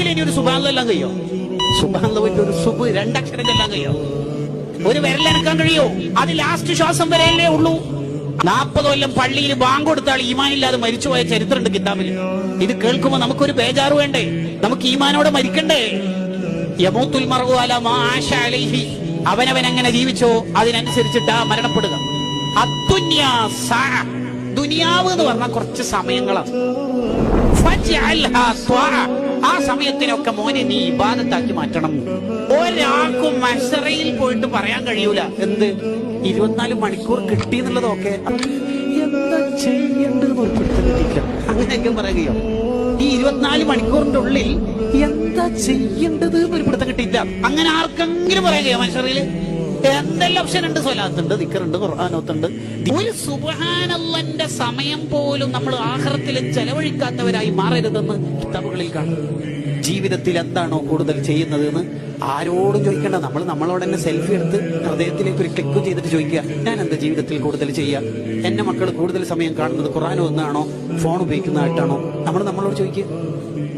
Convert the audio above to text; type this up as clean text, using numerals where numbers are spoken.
രാവിലെ ഇനി ഒരു സുബാനെല്ലാം കഴിയോ? സുബാന പോയിട്ട് ഒരു സുബ് രണ്ടക്ഷരം ചെല്ലാൻ കഴിയോ? ഒരു വിരലനക്കാൻ കഴിയോ? അത് ലാസ്റ്റ് ശ്വാസം വരെയല്ലേ ഉള്ളൂ. 40 കൊല്ലം പള്ളിയിൽ ബാങ്ക് കൊടുത്താൽ ഈമാനില്ലാതെ മരിച്ചുപോയ ചരിത്രമുണ്ട് കിതാബിൽ. ഇത് കേൾക്കുമ്പോ നമുക്കൊരു ബേജാറ് വേണ്ടേ? നമുക്ക് ഈമാനോടെ മരിക്കണ്ടേ? യമൂത്തുൽ മർഉ അലാ മാ ആശ അലൈഹി, അവനവൻ എങ്ങനെ ജീവിച്ചോ അതിനനുസരിച്ചിട്ടാ മരണപ്പെടുക. അദ്ദുന്യാ സഅ, ദുനിയാവ് എന്ന് പറഞ്ഞാൽ കുറച്ച് സമയങ്ങളാണ്. ഫജ്അൽഹാ ത്വഅ, ആ സമയത്തിനൊക്കെ മോനെ നീ ഇബാദത്താക്കി മാറ്റണം. ഒരാൾക്കും മഹ്ശറയിൽ പോയിട്ട് പറയാൻ കഴിയൂല എന്ത് 24 മണിക്കൂർ കിട്ടി എന്നുള്ളതൊക്കെ എന്താ ചെയ്യേണ്ടതെന്ന് ഒരു പിടുത്തം കിട്ടിയില്ല. അങ്ങനെയൊക്കെ പറയുകയോ ഈ 24 മണിക്കൂറിന്റെ ഉള്ളിൽ എന്താ ചെയ്യേണ്ടത് ഒരു പിടുത്തം കിട്ടിയില്ല. അങ്ങനെ ആർക്കെങ്കിലും പറയുകയോ മഹ്ശറയിൽ? എന്തെല്ലാം ഓപ്ഷൻ ഉണ്ട്? സ്വലാത്തുണ്ട്, ദിക്റുണ്ട്, ഖുർആനോത്തുണ്ട്. ഒരു സുബ്ഹാനല്ലാഹ്ന്റെ സമയം പോലും നമ്മൾ ആഖിറത്തിൽ ചെലവഴിക്കാത്തവരായി മാറരുതെന്ന് കിതാബുകളിൽ കാണും. ജീവിതത്തിൽ എന്താണോ കൂടുതൽ ചെയ്യുന്നത് എന്ന് ആരോടും ചോദിക്കേണ്ട. നമ്മളോട് തന്നെ സെൽഫി എടുത്ത് ഹൃദയത്തിലേക്ക് ഒരു ക്ലിക്ക് ചെയ്തിട്ട് ചോദിക്കുക, ഞാൻ എന്താ ജീവിതത്തിൽ കൂടുതൽ ചെയ്യുക? എന്റെ മക്കൾ കൂടുതൽ സമയം കാണുന്നത് ഖുർആൻ ഒന്നാണോ ഫോൺ ഉപയോഗിക്കുന്നതായിട്ടാണോ? നമ്മളോട് ചോദിക്കുക.